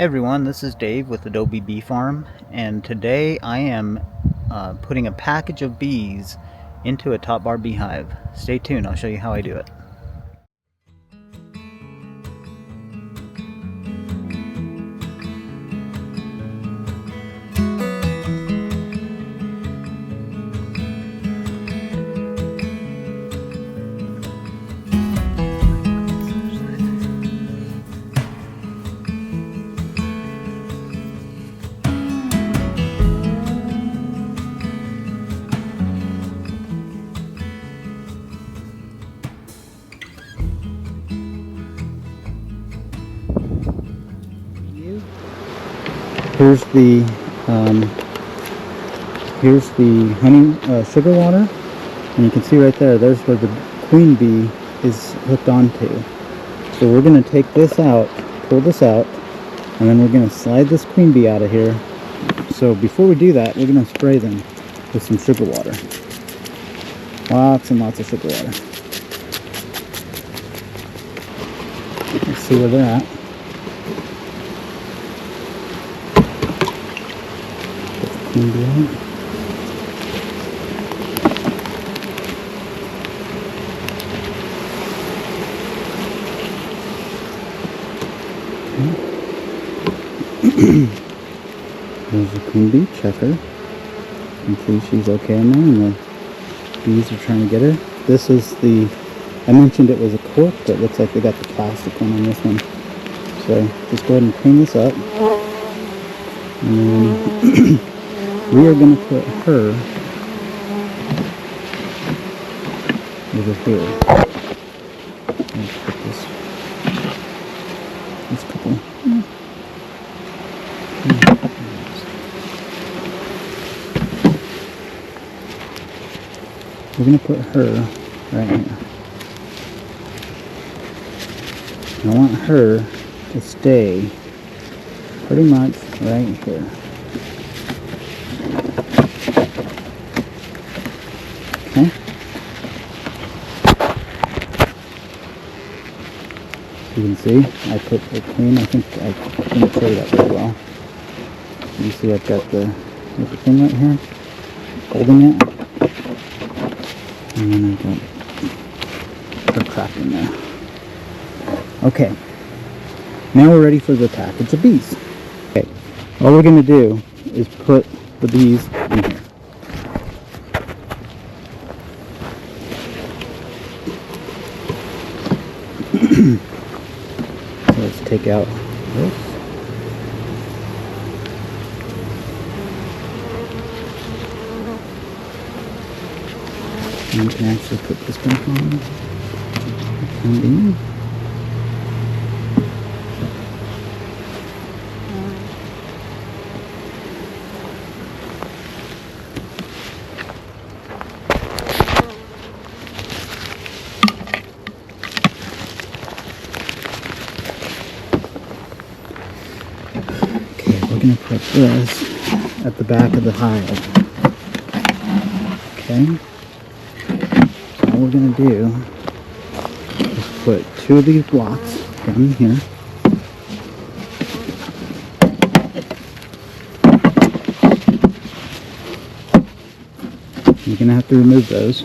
everyone, this is Dave with Adobe Bee Farm, and today I am putting a package of bees into a top bar beehive. Stay tuned, I'll show you how I do it. Here's the honey sugar water, and you can see right there's where the queen bee is hooked onto. So we're going to take this out, pull this out, and then we're going to slide this queen bee out of here. So before we do that, we're going to spray them with some sugar water. Lots and lots of sugar water. Let's see where they're at. Queen bee out. There's the queen bee, check her. You can see she's okay in there, and the bees are trying to get her. This is the, I mentioned it was a cork, but it looks like they got the plastic one on this one. So just go ahead and clean this up. And then we are going to put her over here. Let's put this couple. We're going to put her right here. I want her to stay pretty much right here. Okay. You can see I put the queen. I think I didn't show that very well. You see I've got the thing right here holding it. And then I've got her trapped in there. Okay, now we're ready for the package of bees. Okay, all we're going to do is put the bees in here. So let's take out this. And you can actually put this back on. Okay, we're going to put this at the back of the hive. Okay. All we're going to do is put two of these blocks down in here. You're going to have to remove those.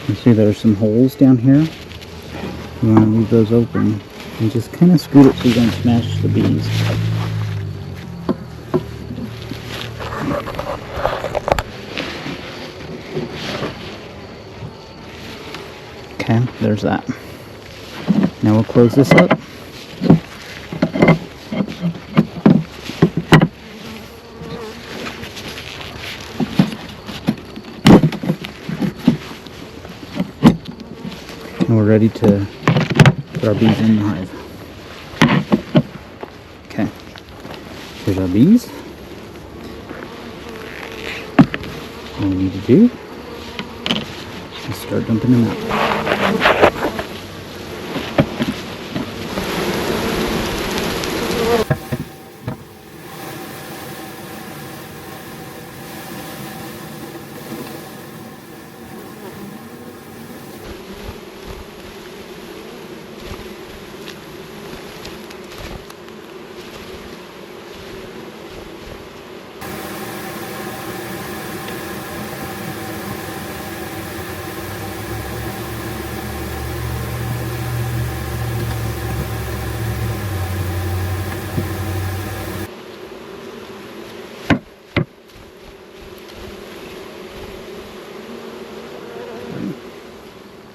You see there's some holes down here. You want to leave those open and just kind of scoot it so you don't smash the bees. Okay, there's that. Now we'll close this up. And we're ready to put our bees in the hive. Okay, here's our bees. All we need to do is start dumping them out.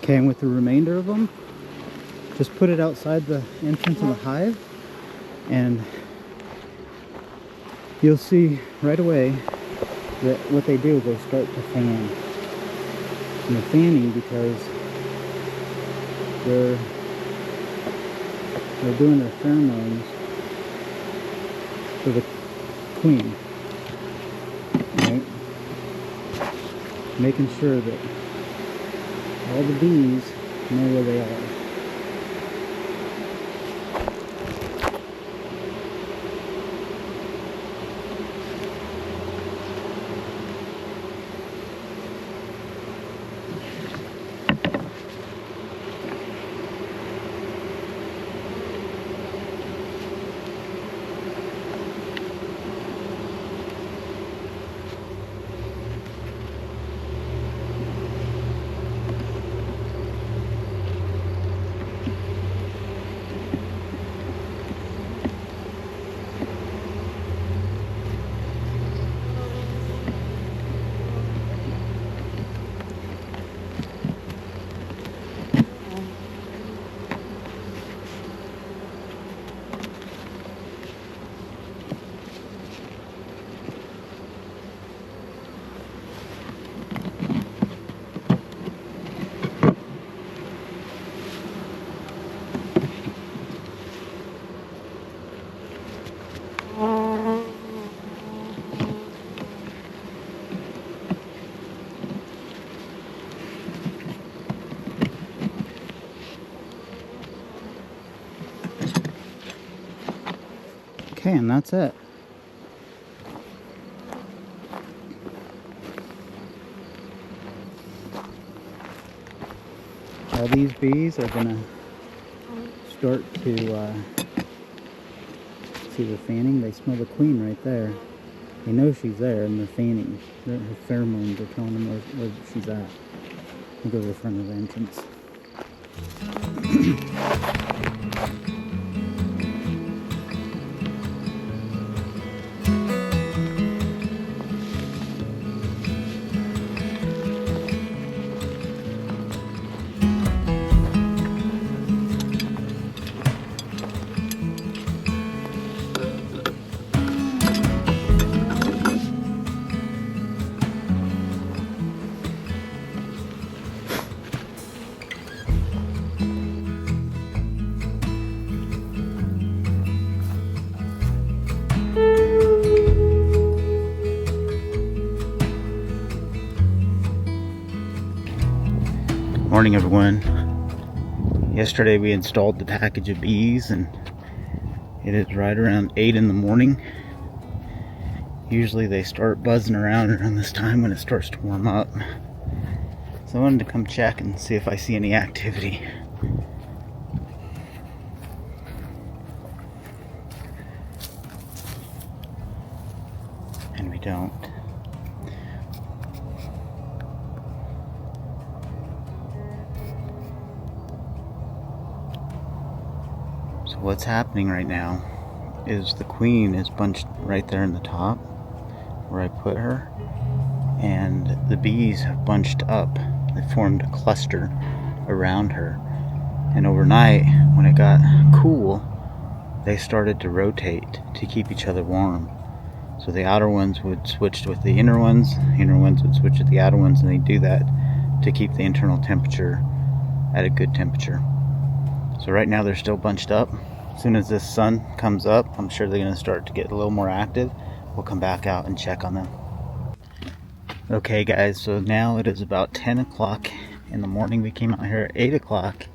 Okay, and with the remainder of them, just put it outside the entrance of the hive, and you'll see right away that what they do is they start to fan. And they're fanning because they're doing their pheromones for the queen, right? Making sure that all the bees know where they are. Okay, and that's it. All these bees are gonna start to see the fanning. They smell the queen right there. They know she's there, and they're fanning. Her pheromones are telling them where she's at. We'll go to the front of the entrance. Morning, everyone. Yesterday we installed the package of bees, and it is right around 8 in the morning. Usually they start buzzing around this time when it starts to warm up. So I wanted to come check and see if I see any activity. And we don't. So what's happening right now is the queen is bunched right there in the top where I put her, and the bees have bunched up. They formed a cluster around her, and overnight when it got cool they started to rotate to keep each other warm. So the outer ones would switch with the inner ones would switch with the outer ones, and they do that to keep the internal temperature at a good temperature. So right now they're still bunched up. As soon as this sun comes up, I'm sure they're going to start to get a little more active. We'll come back out and check on them. Okay guys, so now it is about 10 o'clock in the morning. We came out here at 8 o'clock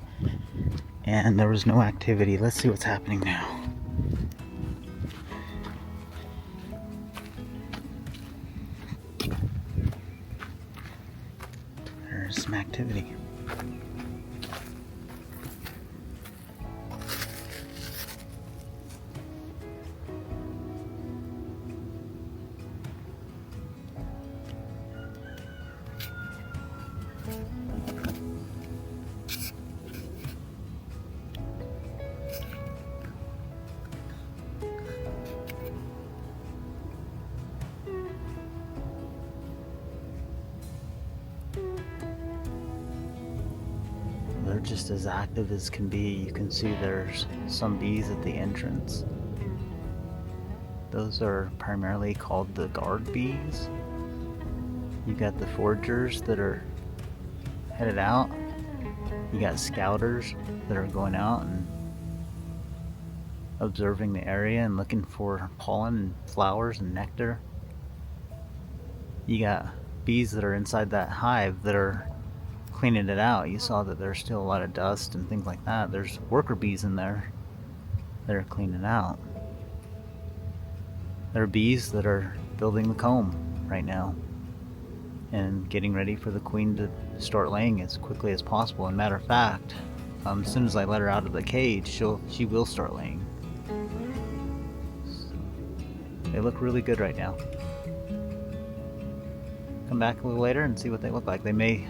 and there was no activity. Let's see what's happening now. There's some activity. just as active as can be. You can see there's some bees at the entrance. Those are primarily called the guard bees. You got the foragers that are headed out. You got scouters that are going out and observing the area and looking for pollen and flowers and nectar. You got bees that are inside that hive that are cleaning it out. You saw that there's still a lot of dust and things like that. There's worker bees in there that are cleaning out. There are bees that are building the comb right now and getting ready for the queen to start laying as quickly as possible. And matter of fact, as soon as I let her out of the cage, she will start laying. So, they look really good right now. Come back a little later and see what they look like. They may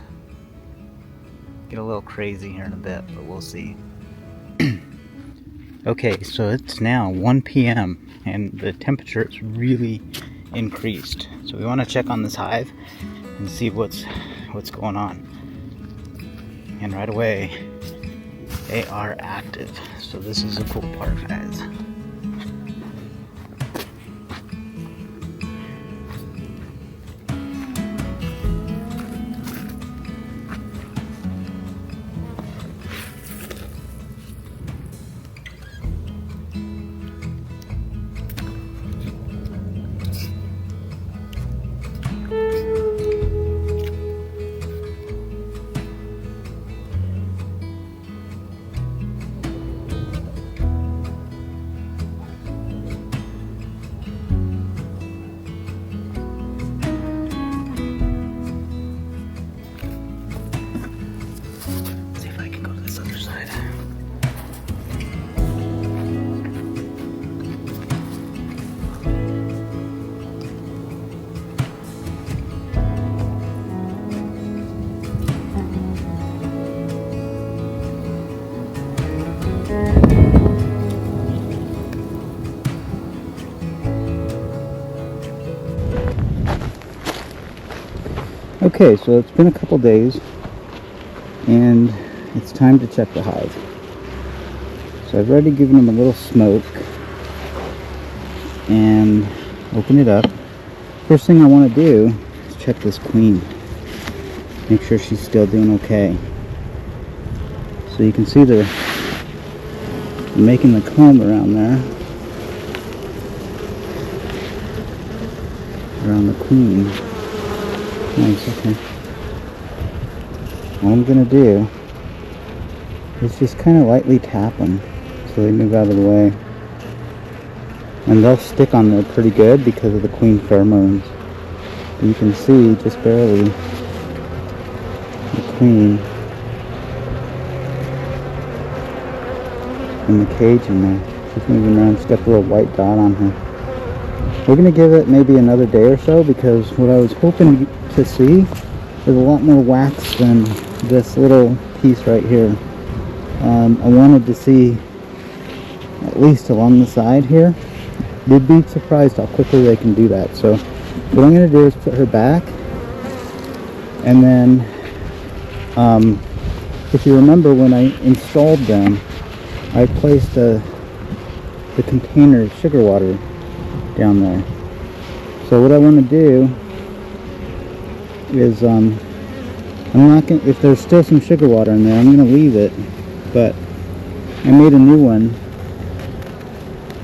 get a little crazy here in a bit, but we'll see. Okay, so it's now 1 p.m. and the temperature has really increased. So we want to check on this hive and see what's going on. And right away, they are active. So this is a cool part, guys. Okay, so it's been a couple days and it's time to check the hive. So I've already given them a little smoke and open it up. First thing I want to do is check this queen. Make sure she's still doing okay. So you can see they're making the comb around there. Around the queen. Nice, okay. All I'm going to do is just kind of lightly tap them so they move out of the way. And they'll stick on there pretty good because of the queen pheromones. But you can see just barely the queen in the cage in there. She's moving around. She's got the little white dot on her. We're going to give it maybe another day or so because what I was hoping to see is a lot more wax than this little piece right here. I wanted to see at least along the side here. You'd be surprised how quickly they can do that. So what I'm going to do is put her back, and then if you remember when I installed them, I placed the container of sugar water down there. So what I want to do is I'm not going, if there's still some sugar water in there, I'm going to leave it, but I made a new one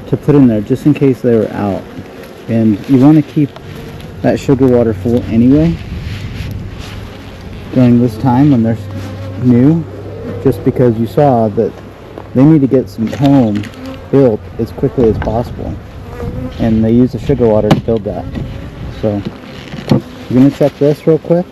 to put in there just in case they were out. And you want to keep that sugar water full anyway during this time when they're new, just because you saw that they need to get some comb built as quickly as possible, and they use the sugar water to build that. So I'm going to check this real quick.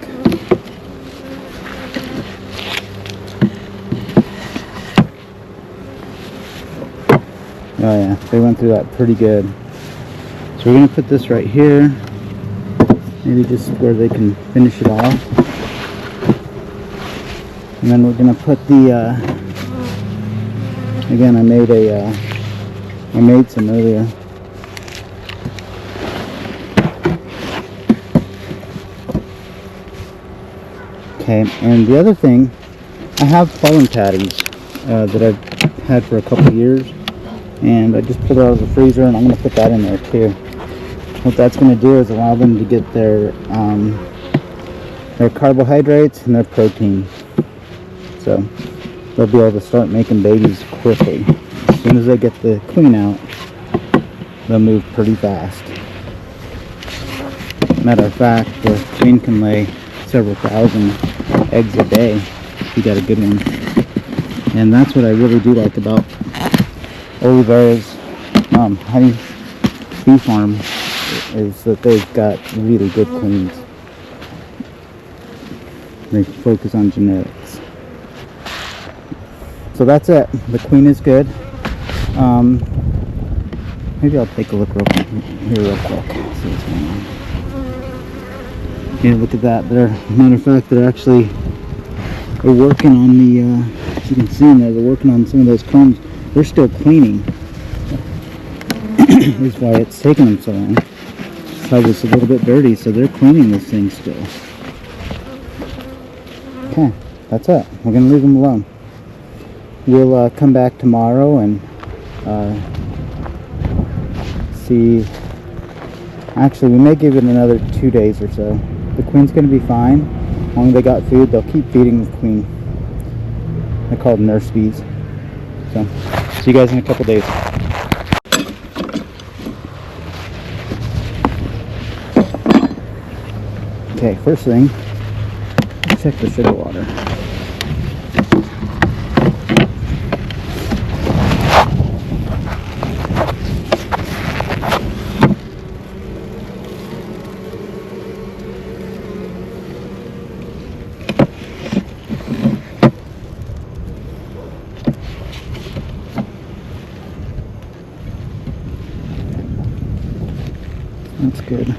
Oh yeah, they went through that pretty good. So we're going to put this right here, maybe just where they can finish it off. And then we're going to put the, again I made some earlier. Okay, and the other thing I have pollen patties that I've had for a couple years, and I just pulled it out of the freezer, and I'm going to put that in there too. What that's going to do is allow them to get their carbohydrates and their protein, so they'll be able to start making babies quickly. As soon as they get the queen out, they'll move pretty fast. Matter of fact, the queen can lay several thousand eggs a day if you got a good one. And that's what I really do like about Oliveira's honey bee farm, is that they've got really good queens. They focus on genetics. So that's it. The queen is good. Maybe I'll take a look here real quick. See what's going on. Yeah, look at that there. Matter of fact, they're working on the, as you can see in there, they're working on some of those combs. They're still cleaning. Is why it's taking them so long. This hive is a little bit dirty, so they're cleaning this thing still. Okay, that's it. We're going to leave them alone. We'll come back tomorrow and see. Actually, we may give it another 2 days or so. The queen's going to be fine. As long as they got food, they'll keep feeding the queen. They're called nurse bees. So, see you guys in a couple days. Okay, first thing, let's check the sugar water. That's good.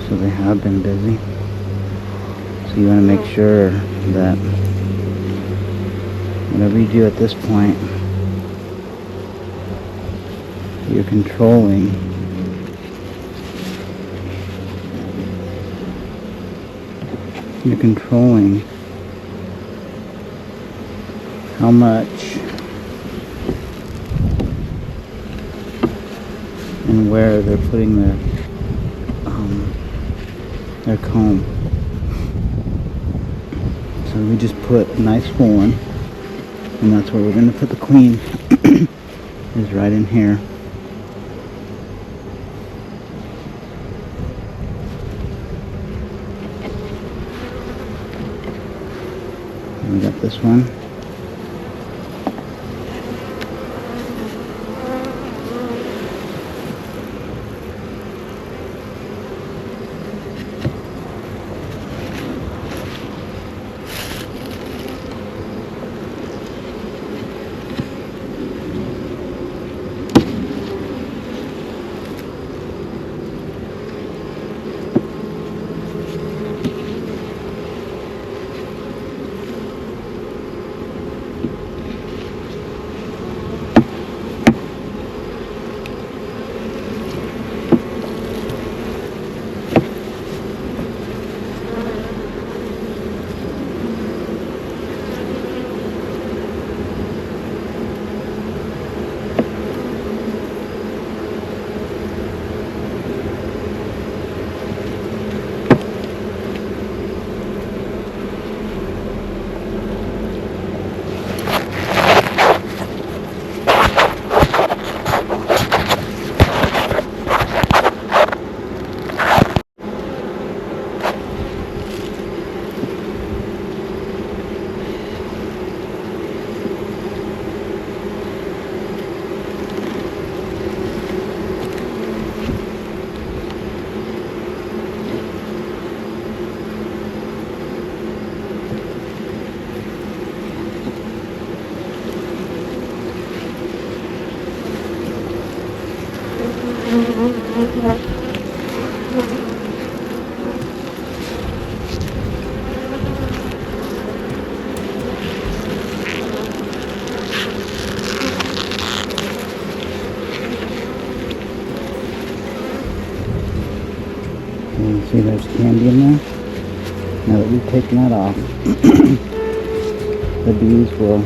So they have been busy. So you want to make sure that whatever you do at this point, you're controlling how much and where they're putting their comb. So we just put a nice full one And that's where we're going to put the queen, is right in here. And we got this one. And you see there's candy in there. Now that we've taken that off, the bees will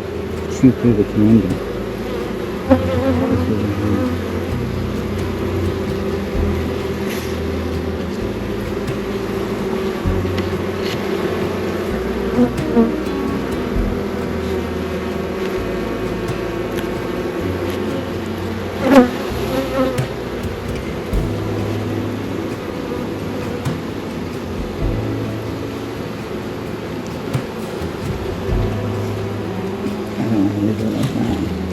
chew through the candy. This is in here. I don't want to leave it like that.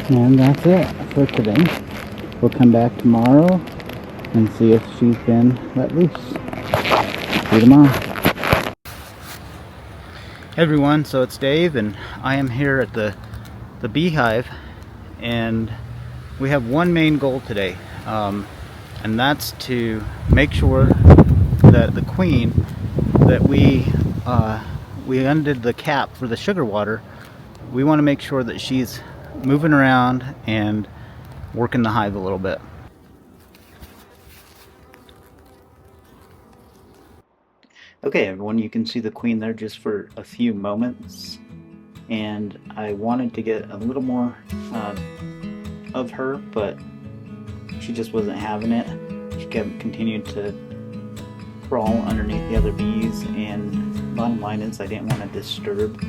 And that's it for today. We'll come back tomorrow and see if she's been let loose. See you tomorrow. Hey everyone, so it's Dave and I am here at the beehive, and we have one main goal today, and that's to make sure that the queen that we undid the cap for the sugar water. We want to make sure that she's moving around and working the hive a little bit. Okay everyone, you can see the queen there just for a few moments, and I wanted to get a little more of her, but she just wasn't having it. She continued to crawl underneath the other bees, and bottom line is I didn't want to disturb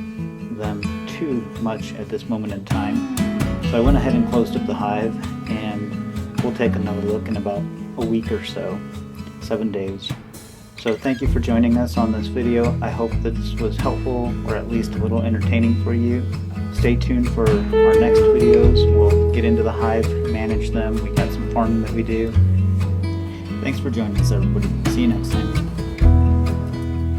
them too much at this moment in time. So I went ahead and closed up the hive, and we'll take another look in about a week or so, 7 days. So thank you for joining us on this video. I hope that this was helpful, or at least a little entertaining for you. Stay tuned for our next videos. We'll get into the hive, manage them. We got some farming that we do. Thanks for joining us everybody. See you next time.